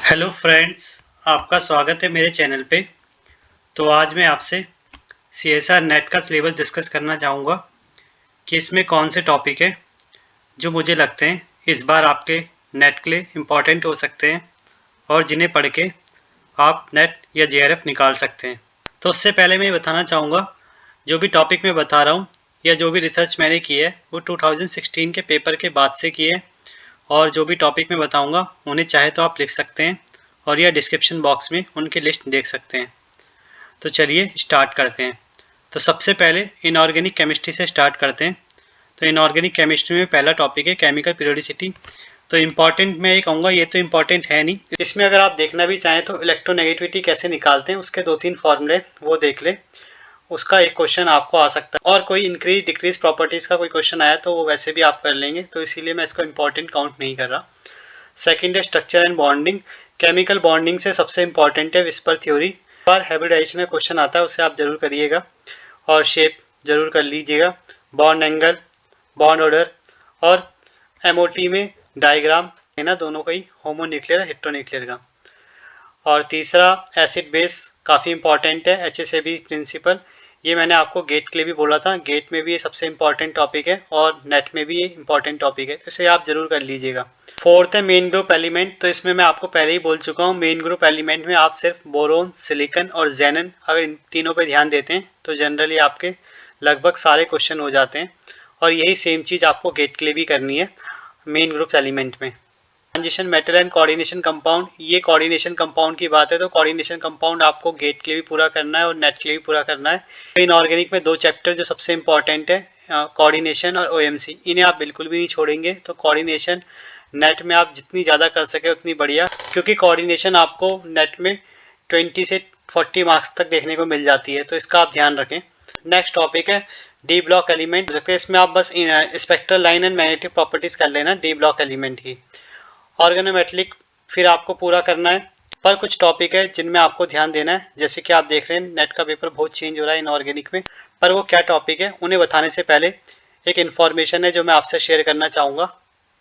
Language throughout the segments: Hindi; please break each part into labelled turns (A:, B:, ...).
A: हेलो फ्रेंड्स, आपका स्वागत है मेरे चैनल पे। तो आज मैं आपसे सीएसआर नेट का सिलेबस डिस्कस करना चाहूँगा कि इसमें कौन से टॉपिक हैं जो मुझे लगते हैं इस बार आपके नेट के लिए इम्पॉर्टेंट हो सकते हैं और जिन्हें पढ़ के आप नेट या जेआरएफ निकाल सकते हैं। तो उससे पहले मैं बताना चाहूँगा, जो भी टॉपिक मैं बता रहा हूँ या जो भी रिसर्च मैंने की है वो 2016 के पेपर के बाद से की है, और जो भी टॉपिक मैं बताऊँगा उन्हें चाहे तो आप लिख सकते हैं और या डिस्क्रिप्शन बॉक्स में उनकी लिस्ट देख सकते हैं। तो चलिए स्टार्ट करते हैं। तो सबसे पहले इनऑर्गेनिक केमिस्ट्री से स्टार्ट करते हैं। तो इनऑर्गेनिक केमिस्ट्री में पहला टॉपिक है केमिकल पीरियोडिसिटी। तो इम्पॉर्टेंट मैं ये कहूँगा, ये तो इम्पॉर्टेंट है नहीं, इसमें अगर आप देखना भी चाहें तो इलेक्ट्रोनेगेटिविटी कैसे निकालते हैं उसके 2-3 फॉर्मूले वो देख ले, उसका एक क्वेश्चन आपको आ सकता है। और कोई इंक्रीज डिक्रीज प्रॉपर्टीज़ का कोई क्वेश्चन आया तो वो वैसे भी आप कर लेंगे, तो इसीलिए मैं इसको इम्पॉर्टेंट काउंट नहीं कर रहा। सेकेंड है structure and bonding. Chemical bonding से सबसे इंपॉर्टेंट है विस्पर थ्योरी। बार हाइब्रिडाइजेशन का क्वेश्चन आता है, उसे आप जरूर करिएगा और शेप जरूर कर लीजिएगा। बॉन्ड एंगल, बॉन्ड ऑर्डर और एमओटी में डायग्राम है ना, दोनों का ही होमोन्यूक्लियर हेटेरोन्यूक्लियर का। और तीसरा एसिड बेस काफ़ी इंपॉर्टेंट है, HSAB प्रिंसिपल। ये मैंने आपको गेट के लिए भी बोला था, गेट में भी ये सबसे इंपॉर्टेंट टॉपिक है और नेट में भी ये इंपॉर्टेंट टॉपिक है, तो इसे आप जरूर कर लीजिएगा। फोर्थ है मेन ग्रुप एलिमेंट। तो इसमें मैं आपको पहले ही बोल चुका हूँ, मेन ग्रुप एलिमेंट में आप सिर्फ बोरोन, सिलिकन और जेनन अगर इन तीनों पे ध्यान देते हैं तो जनरली आपके लगभग सारे क्वेश्चन हो जाते हैं। और यही सेम चीज़ आपको गेट के लिए भी करनी है मेन ग्रुप एलिमेंट में। Transition metal and coordination compound, ये कोऑर्डिनेशन कंपाउंड की बात है, तो कोऑर्डिनेशन कंपाउंड आपको गेट के लिए भी पूरा करना है और नेट के लिए भी पूरा करना है। इनऑर्गेनिक में 2 चैप्टर जो सबसे इंपॉर्टेंट है, कोऑर्डिनेशन और ओएमसी, इन्हें आप बिल्कुल भी नहीं छोड़ेंगे। तो कोऑर्डिनेशन नेट में आप जितनी ज़्यादा कर सके उतनी बढ़िया, क्योंकि कोऑर्डिनेशन आपको नेट में 20 से 40 मार्क्स तक देखने को मिल जाती है, तो इसका आप ध्यान रखें। नेक्स्ट टॉपिक है डी ब्लॉक एलिमेंट। इसमें आप बस spectral line and magnetic properties कर लेना डी ब्लॉक एलिमेंट की। ऑर्गेनोमेटेलिक फिर आपको पूरा करना है, पर कुछ टॉपिक है जिनमें आपको ध्यान देना है। जैसे कि आप देख रहे हैं नेट का पेपर बहुत चेंज हो रहा है इनऑर्गेनिक में, पर वो क्या टॉपिक है उन्हें बताने से पहले एक इन्फॉर्मेशन है जो मैं आपसे शेयर करना चाहूँगा।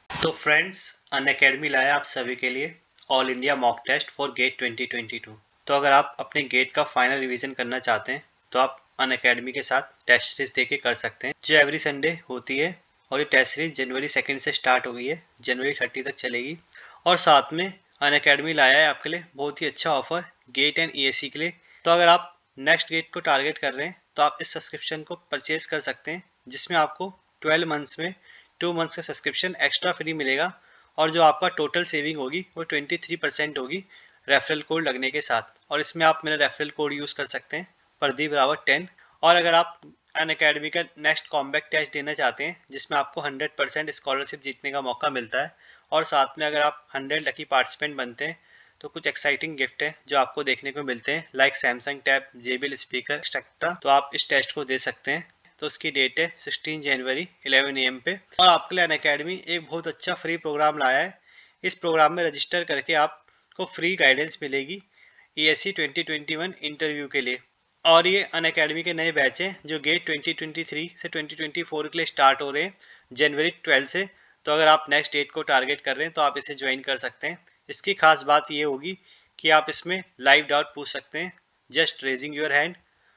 A: तो फ्रेंड्स, अनअकैडमी लाया आप सभी के लिए all India mock test for GATE 2022। तो अगर आप अपने गेट का फाइनल रिवीजन करना चाहते हैं तो आप अनअकैडमी के साथ टेस्ट सीरीज देके कर सकते हैं, जो एवरी संडे होती है। और ये टेस्ट सीरीज जनवरी 2 से स्टार्ट हो गई है, जनवरी 30 तक चलेगी। और साथ में अनअकैडमी लाया है आपके लिए बहुत ही अच्छा ऑफर गेट एंड ESE के लिए। तो अगर आप नेक्स्ट गेट को टारगेट कर रहे हैं तो आप इस सब्सक्रिप्शन को परचेज कर सकते हैं, जिसमें आपको 12 मंथ्स में 2 मंथ्स का सब्सक्रिप्शन एक्स्ट्रा फ्री मिलेगा। और जो आपका टोटल सेविंग होगी वो 23% होगी रेफरल कोड लगने के साथ। और इसमें आप मेरा रेफरल कोड यूज़ कर सकते हैं, प्रदीप रावत 10। और अगर आप अनअकैडमी का नेक्स्ट कॉम्बैक्ट टेस्ट देना चाहते हैं जिसमें आपको 100% स्कॉलरशिप जीतने का मौका मिलता है, और साथ में अगर आप 100 लकी पार्टिसिपेंट बनते हैं तो कुछ एक्साइटिंग गिफ्ट है जो आपको देखने को मिलते हैं, like Samsung tab, JBL speaker etcetera. तो आप इस टेस्ट को दे सकते हैं। तो उसकी डेट है 16 जनवरी 11 AM पे। और आपके लिए अनअकैडमी एक बहुत अच्छा फ्री प्रोग्राम लाया है। इस प्रोग्राम में रजिस्टर करके आपको फ्री गाइडेंस मिलेगी ESE 2021 इंटरव्यू के लिए। और ये अनअकैडमी के नए बैच हैं जो गेट 2023 से 2024 के लिए स्टार्ट हो रहे हैं जनवरी 12 से। तो अगर आप नेक्स्ट डेट को टारगेट कर रहे हैं तो आप इसे ज्वाइन कर सकते हैं। इसकी खास बात ये होगी कि आप इसमें लाइव डाउट पूछ सकते हैं, जस्ट रेजिंग योर हैंड।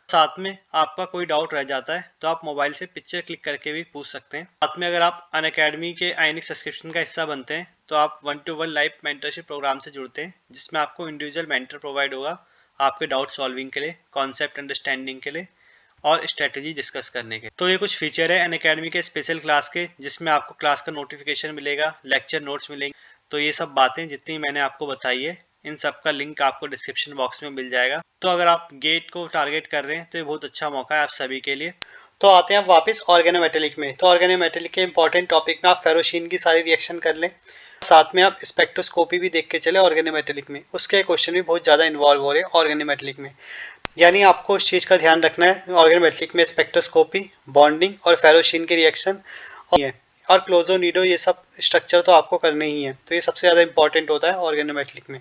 A: साथ में आपका कोई डाउट रह जाता है तो आप मोबाइल से पिक्चर क्लिक करके भी पूछ सकते हैं। साथ में अगर आप अनअकैडमी के आइनिक सब्सक्रिप्शन का हिस्सा बनते हैं तो आप 1-to-1 लाइव मेंटरशिप प्रोग्राम से जुड़ते हैं, जिसमें आपको इंडिविजुअल मेंटर प्रोवाइड होगा आपके डाउट सॉल्विंग के लिए, कॉन्सेप्ट अंडरस्टैंडिंग के लिए और स्ट्रेटजी डिस्कस करने के। तो ये कुछ फीचर है अनअकैडमी के स्पेशल क्लास के, जिसमें आपको क्लास का नोटिफिकेशन मिलेगा, लेक्चर नोट्स मिलेंगे। तो ये सब बातें जितनी मैंने आपको बताई है, इन सब का लिंक आपको डिस्क्रिप्शन बॉक्स में मिल जाएगा। तो अगर आप गेट को टारगेट कर रहे हैं तो ये बहुत अच्छा मौका है आप सभी के लिए। तो आते हैं अब वापस ऑर्गेनोमेटेलिक में। तो ऑर्गेनोमेटेलिक के इंपॉर्टेंट टॉपिक में आप फेरोशीन की सारी रिएक्शन कर लें, साथ में आप स्पेक्ट्रोस्कोपी भी देख के चले ऑर्गेनोमेटेलिक में। उसके क्वेश्चन भी बहुत ज़्यादा इन्वॉल्व हो रहे हैं ऑर्गेनोमेटेलिक में, यानी आपको इस चीज़ का ध्यान रखना है ऑर्गेनोमेटेलिक में स्पेक्ट्रोस्कोपी, बॉन्डिंग और फेरोशीन की रिएक्शन और क्लोजोनिडो, ये सब स्ट्रक्चर तो आपको करने ही है। तो ये सबसे ज़्यादा इंपॉर्टेंट होता है ऑर्गेनोमेटेलिक में।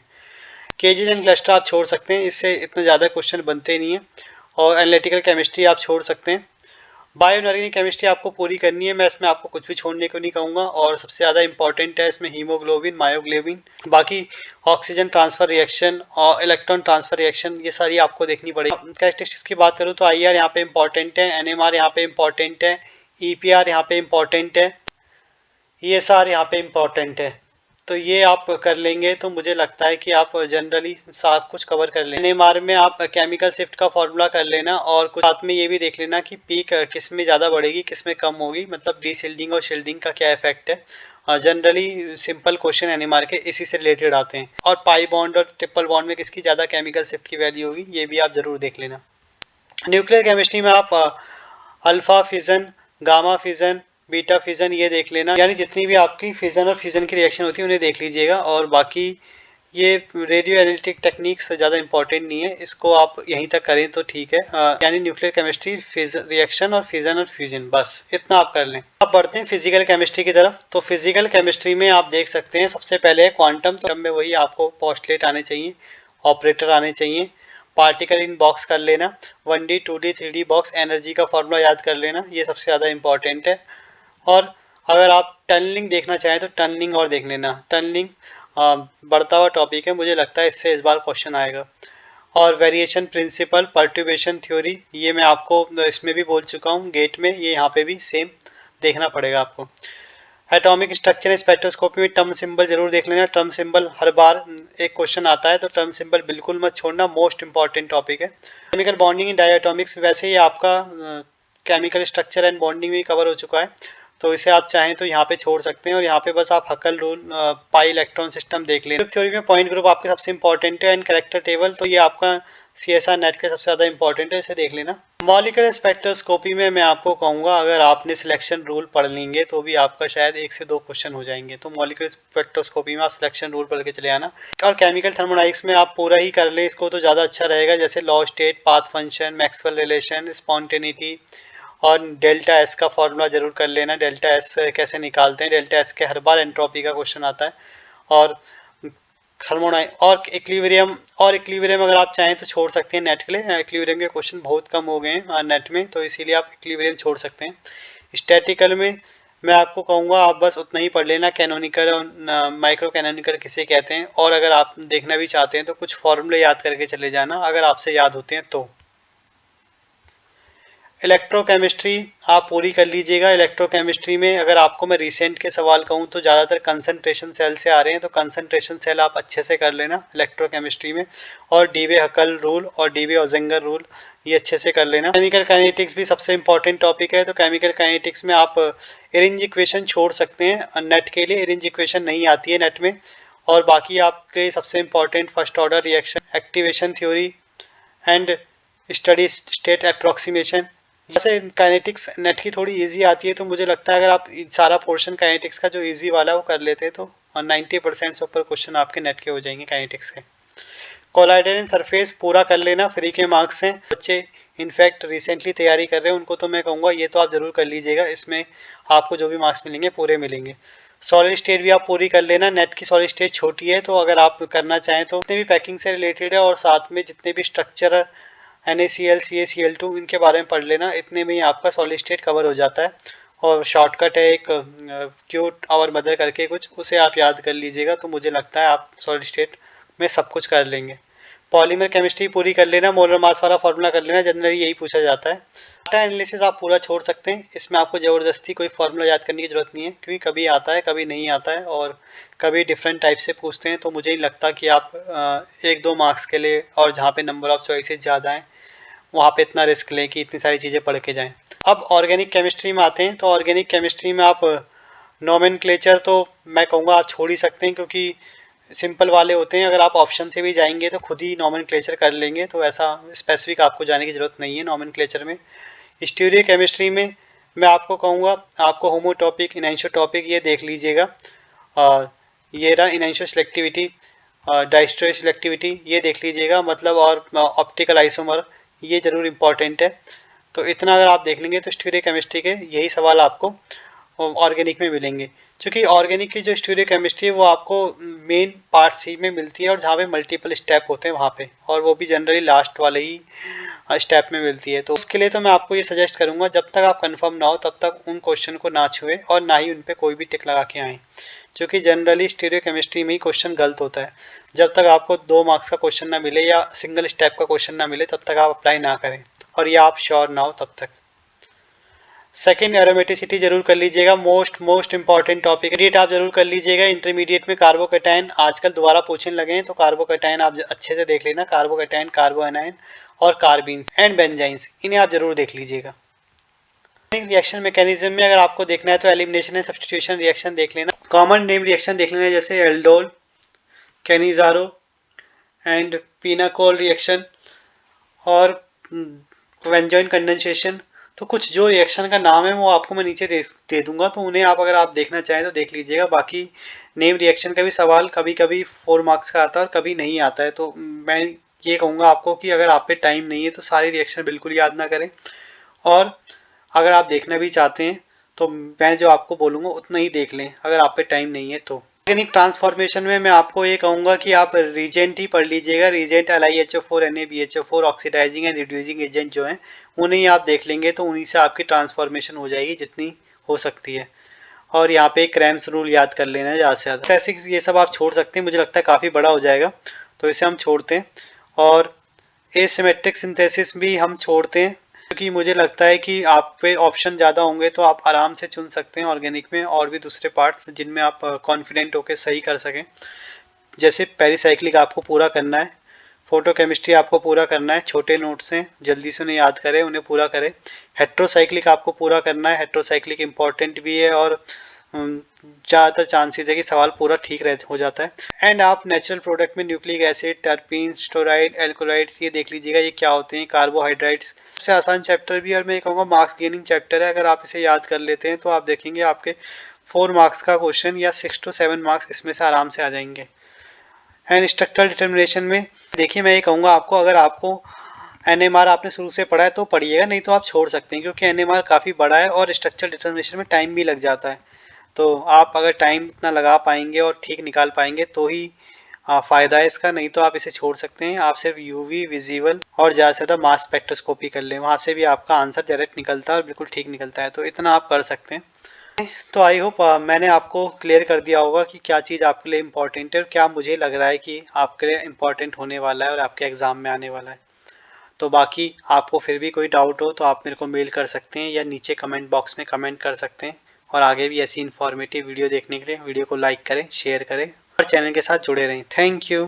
A: केजेस एंड क्लस्टर आप छोड़ सकते हैं, इससे इतना ज़्यादा क्वेश्चन बनते नहीं हैं। और एनालिटिकल केमिस्ट्री आप छोड़ सकते हैं। बायो इनऑर्गेनिक केमिस्ट्री आपको पूरी करनी है, मैं इसमें आपको कुछ भी छोड़ने को नहीं कहूँगा। और सबसे ज़्यादा इंपॉर्टेंट है इसमें हीमोग्लोबिन, मायोग्लोबिन, बाकी ऑक्सीजन ट्रांसफर रिएक्शन और इलेक्ट्रॉन ट्रांसफर रिएक्शन, ये सारी आपको देखनी पड़ेगी। कैरेक्टरिस्टिक्स की बात करूँ तो IR यहाँ पे इंपॉर्टेंट है, NMR यहाँ पे इंपॉर्टेंट है, EPR यहाँ पे इंपॉर्टेंट है, ESR यहाँ पे इंपॉर्टेंट है। तो ये आप कर लेंगे तो मुझे लगता है कि आप जनरली सब कुछ कवर कर लेंगे। NMR में आप केमिकल शिफ्ट का फॉर्मूला कर लेना और कुछ साथ में ये भी देख लेना कि पीक किस में ज़्यादा बढ़ेगी, किस में कम होगी, मतलब डीशिल्डिंग और शील्डिंग का क्या इफेक्ट है। जनरली सिंपल क्वेश्चन NMR के इसी से रिलेटेड आते हैं। और पाई बॉन्ड और ट्रिपल बॉन्ड में किसकी ज़्यादा केमिकल शिफ्ट की वैल्यू होगी, ये भी आप ज़रूर देख लेना। न्यूक्लियर केमिस्ट्री में आप alpha fission, gamma fission, beta fission ये देख लेना, यानी जितनी भी आपकी फिजन और फ्यूजन की रिएक्शन होती है उन्हें देख लीजिएगा। और बाकी ये रेडियो एनालिटिक टेक्निक से ज़्यादा इंपॉर्टेंट नहीं है, इसको आप यहीं तक करें तो ठीक है। यानी न्यूक्लियर केमिस्ट्री, रिएक्शन और फिजन और फ्यूजन, बस इतना आप कर लें। अब बढ़ते हैं फिजिकल केमिस्ट्री की तरफ। तो फिजिकल केमिस्ट्री में आप देख सकते हैं सबसे पहले है क्वांटम। तो में वही आपको पोस्टलेट आने चाहिए, ऑपरेटर आने चाहिए, पार्टिकल इन बॉक्स कर लेना, 1D 2D 3D box, energy का फॉर्मूला याद कर लेना, ये सबसे ज़्यादा इंपॉर्टेंट है। और अगर आप टनलिंग देखना चाहें तो टनलिंग और देख लेना। टनलिंग बढ़ता हुआ टॉपिक है, मुझे लगता है इससे इस बार क्वेश्चन आएगा। और वेरिएशन प्रिंसिपल, पर्ट्यूबेशन थ्योरी, ये मैं आपको इसमें भी बोल चुका हूँ गेट में, ये यहाँ पे भी सेम देखना पड़ेगा आपको। एटॉमिक स्ट्रक्चर स्पेक्ट्रोस्कोपी में टर्म सिंबल जरूर देख लेना। टर्म सिंबल हर बार एक क्वेश्चन आता है, तो टर्म सिंबल बिल्कुल मत छोड़ना, मोस्ट इंपॉर्टेंट टॉपिक है। केमिकल बॉन्डिंग इन डायटॉमिक्स, वैसे ही आपका केमिकल स्ट्रक्चर एंड बॉन्डिंग में कवर हो चुका है, तो इसे आप चाहें तो यहाँ पे छोड़ सकते हैं। और यहाँ पे बस आप हकल रूल, पाई इलेक्ट्रॉन सिस्टम देख लें। ग्रुप थ्योरी में पॉइंट ग्रुप आपके सबसे इंपॉर्टेंट है, एंड कैरेक्टर टेबल, तो ये आपका CSR नेट का सबसे ज़्यादा इंपॉर्टेंट है, इसे देख लेना। मॉलिक्यूलर स्पेक्ट्रोस्कोपी में मैं आपको कहूँगा अगर आपने सिलेक्शन रूल पढ़ लेंगे तो भी आपका शायद 1 से 2 क्वेश्चन हो जाएंगे। तो मॉलिक्यूलर स्पेक्ट्रोस्कोपी में आप सिलेक्शन रूल पढ़ के चले आना। और केमिकल थर्मोडाइक्स में आप पूरा ही कर ले इसको तो ज़्यादा अच्छा रहेगा, जैसे law state, path function, Maxwell relation, spontaneity, और डेल्टा एस का फॉर्मूला जरूर कर लेना। डेल्टा एस कैसे निकालते हैं, डेल्टा एस के हर बार एंट्रोपी का क्वेश्चन आता है। और और इक्विलिब्रियम अगर आप चाहें तो छोड़ सकते हैं नेट के लिए, इक्विलिब्रियम के क्वेश्चन बहुत कम हो गए हैं नेट में, तो इसीलिए आप इक्विलिब्रियम छोड़ सकते हैं। स्टैटिकल में मैं आपको कहूँगा आप बस उतना ही पढ़ लेना, कैनोनिकल और माइक्रो कैनोनिकल किसे कहते हैं, और अगर आप देखना भी चाहते हैं तो कुछ फॉर्मूले याद करके चले जाना अगर आपसे याद होते हैं तो। इलेक्ट्रोकेमिस्ट्री आप पूरी कर लीजिएगा। इलेक्ट्रोकेमिस्ट्री में अगर आपको मैं रिसेंट के सवाल कहूँ तो ज़्यादातर कंसंट्रेशन सेल से आ रहे हैं, तो कंसंट्रेशन सेल आप अच्छे से कर लेना इलेक्ट्रोकेमिस्ट्री में। और डीवे हकल रूल और डीवे ओजेंगर रूल ये अच्छे से कर लेना। केमिकल काइनेटिक्स भी सबसे इंपॉर्टेंट टॉपिक है, तो केमिकल काइनेटिक्स में आप इरिंज इक्वेशन छोड़ सकते हैं नेट के लिए, इरिंज इक्वेशन नहीं आती है नेट में। और बाकी आपके सबसे important first order reaction, activation theory and steady state approximation. जैसे काइनेटिक्स नेट की थोड़ी इजी आती है, तो मुझे लगता है अगर आप सारा पोर्शन काइनेटिक्स का जो इजी वाला वो कर लेते हैं तो 90% से ऊपर क्वेश्चन आपके नेट के हो जाएंगे काइनेटिक्स के। कोलाइडल एंड सरफेस पूरा कर लेना, फ्री के मार्क्स हैं। बच्चे इनफैक्ट रिसेंटली तैयारी कर रहे हैं उनको तो मैं कहूँगा ये तो आप जरूर कर लीजिएगा, इसमें आपको जो भी मार्क्स मिलेंगे पूरे मिलेंगे। सॉलिड स्टेट भी आप पूरी कर लेना, नेट की सॉलिड स्टेट छोटी है, तो अगर आप करना चाहें तो जितने भी पैकिंग से रिलेटेड है और साथ में जितने भी स्ट्रक्चर NaCl, CaCl2 इनके बारे में पढ़ लेना, इतने में ही आपका सॉलिड स्टेट कवर हो जाता है। और शॉर्टकट है एक क्यूट आवर मदर करके कुछ, उसे आप याद कर लीजिएगा, तो मुझे लगता है आप सॉलिड स्टेट में सब कुछ कर लेंगे। पॉलीमर केमिस्ट्री पूरी कर लेना, मोलर मास वाला फॉर्मूला कर लेना, जनरली यही पूछा जाता है। डाटा एनालिसिस आप पूरा छोड़ सकते हैं, इसमें आपको ज़बरदस्ती कोई फॉर्मूला याद करने की जरूरत नहीं है, क्योंकि कभी आता है कभी नहीं आता है और कभी डिफरेंट टाइप से पूछते हैं, तो मुझे नहीं लगता कि आप 1-2 मार्क्स के लिए और जहाँ पे नंबर ऑफ चॉइसेस ज़्यादा हैं वहाँ पे इतना रिस्क लें कि इतनी सारी चीज़ें पढ़ के जाएं। अब ऑर्गेनिक केमिस्ट्री में आते हैं, तो ऑर्गेनिक केमिस्ट्री में आप नोमेनक्लेचर तो मैं कहूँगा आप छोड़ ही सकते हैं, क्योंकि सिंपल वाले होते हैं। अगर आप ऑप्शन से भी जाएंगे तो खुद ही नोमेनक्लेचर कर लेंगे, तो ऐसा स्पेसिफिक आपको जाने की ज़रूरत नहीं है नोमेनक्लेचर में। स्टीरियो केमिस्ट्री में मैं आपको कहूँगा आपको होमोटॉपिक, इनैंशोटॉपिक ये देख लीजिएगा। ये रहा इनैंशो सिलेक्टिविटी, डाइस्ट्रो सिलेक्टिविटी ये देख लीजिएगा, मतलब और ऑप्टिकल आइसोमर ये जरूर इंपॉर्टेंट है। तो इतना अगर आप देख लेंगे तो स्टीरियो केमिस्ट्री के यही सवाल आपको ऑर्गेनिक में मिलेंगे, क्योंकि ऑर्गेनिक की जो स्टीरियो केमिस्ट्री है वो आपको मेन पार्ट सी में मिलती है, और जहाँ पे मल्टीपल स्टेप होते हैं वहाँ पे, और वो भी जनरली लास्ट वाले ही स्टेप में मिलती है। तो उसके लिए तो मैं आपको ये सजेस्ट करूंगा, जब तक आप कंफर्म ना हो तब तक उन क्वेश्चन को ना छुए और ना ही उन पे कोई भी टिक लगा के आए, क्योंकि जनरली स्टीरियोकेमिस्ट्री में ही क्वेश्चन गलत होता है। जब तक आपको 2 मार्क्स का क्वेश्चन ना मिले या सिंगल स्टेप का क्वेश्चन ना मिले तब तक आप अप्लाई ना करें, और ये आप श्योर ना हो तब तक। सेकेंड, एरोमेटिसिटी जरूर कर लीजिएगा, मोस्ट इंपॉर्टेंट टॉपिक। रेट आप जरूर कर लीजिएगा। इंटरमीडिएट में कार्बोकैटायन आजकल दोबारा पूछने लगे हैं, तो कार्बोकैटायन आप अच्छे से देख लेना। कार्बोकैटायन, कार्बोएनायन और कार्बीन्स एंड बेंजाइन्स, इन्हें आप जरूर देख लीजिएगा। रिएक्शन मैकेनिज्म में अगर आपको देखना है तो एलिमिनेशन एंड सब्स्टिट्यूशन रिएक्शन देख लेना। कॉमन नेम रिएक्शन देख लेना, जैसे aldol, Cannizzaro and pinacol reaction और वेंजॉइन कंडेंसेशन। तो कुछ जो रिएक्शन का नाम है वो आपको मैं नीचे दे दूंगा, तो उन्हें आप अगर आप देखना चाहें तो देख लीजिएगा। बाकी नेम रिएक्शन का भी सवाल कभी कभी 4 मार्क्स का आता है और कभी नहीं आता है, तो मैं ये कहूँगा आपको कि अगर आप पे टाइम नहीं है तो सारी रिएक्शन बिल्कुल याद ना करें, और अगर आप देखना भी चाहते हैं तो मैं जो आपको बोलूँगा उतना ही देख लें अगर आप पे टाइम नहीं है तो। ऑर्गेनिक ट्रांसफॉर्मेशन में मैं आपको ये कहूँगा कि आप रीजेंट ही पढ़ लीजिएगा। Reagent LiHO4 NaBHO4 oxidising and reducing agent जो हैं उन्हें आप देख लेंगे, तो उन्हीं से आपकी ट्रांसफॉर्मेशन हो जाएगी जितनी हो सकती है। और यहाँ पे क्रैम्स रूल याद कर लेना है ज़्यादा से ज़्यादा। ऐसे ये सब आप छोड़ सकते हैं, मुझे लगता है काफ़ी बड़ा हो जाएगा तो इसे हम छोड़ते हैं। और एसिमेट्रिक सिंथेसिस भी हम छोड़ते हैं, क्योंकि मुझे लगता है कि आप पे ऑप्शन ज़्यादा होंगे तो आप आराम से चुन सकते हैं ऑर्गेनिक में और भी दूसरे पार्ट्स जिनमें आप कॉन्फिडेंट होकर सही कर सकें। जैसे पेरिसाइक्लिक आपको पूरा करना है, फोटोकेमिस्ट्री आपको पूरा करना है, छोटे नोट्स हैं जल्दी से उन्हें याद करें, उन्हें पूरा करें। हेट्रोसाइक्लिक आपको पूरा करना है, हेट्रोसाइक्लिक इंपॉर्टेंट भी है और ज़्यादातर चांसेस है कि सवाल पूरा ठीक हो जाता है। एंड आप नेचुरल प्रोडक्ट में nucleic acid, terpenes, steroid, alkaloids ये देख लीजिएगा ये क्या होते हैं। कार्बोहाइड्रेट्स सबसे आसान चैप्टर भी, और मैं कहूँगा मार्क्स गेनिंग चैप्टर है। अगर आप इसे याद कर लेते हैं तो आप देखेंगे आपके 4 मार्क्स का क्वेश्चन या 6 to 7 मार्क्स इसमें से आराम से आ जाएंगे। एंड स्ट्रक्चरल डिटर्मिनेशन में देखिए मैं ये कहूँगा आपको, अगर आपको NMR आपने शुरू से पढ़ा है तो पढ़िएगा, नहीं तो आप छोड़ सकते हैं, क्योंकि NMR काफ़ी बड़ा है और स्ट्रक्चरल डिटर्मिनेशन में टाइम भी लग जाता है। तो आप अगर टाइम इतना लगा पाएंगे और ठीक निकाल पाएंगे तो ही फ़ायदा है इसका, नहीं तो आप इसे छोड़ सकते हैं। आप सिर्फ UV, विजिबल और ज़्यादा से ज़्यादा मास स्पेक्ट्रोस्कोपी कर लें, वहाँ से भी आपका आंसर डायरेक्ट निकलता है और बिल्कुल ठीक निकलता है, तो इतना आप कर सकते हैं। तो आई होप मैंने आपको क्लियर कर दिया होगा कि क्या चीज़ आपके लिए इम्पोर्टेंट है और क्या मुझे लग रहा है कि आपके लिए इम्पोर्टेंट होने वाला है और आपके एग्ज़ाम में आने वाला है। तो बाकी आपको फिर भी कोई डाउट हो तो आप मेरे को मेल कर सकते हैं या नीचे कमेंट बॉक्स में कमेंट कर सकते हैं। और आगे भी ऐसी इन्फॉर्मेटिव वीडियो देखने के लिए वीडियो को लाइक करें, शेयर करें और चैनल के साथ जुड़े रहें। Thank you.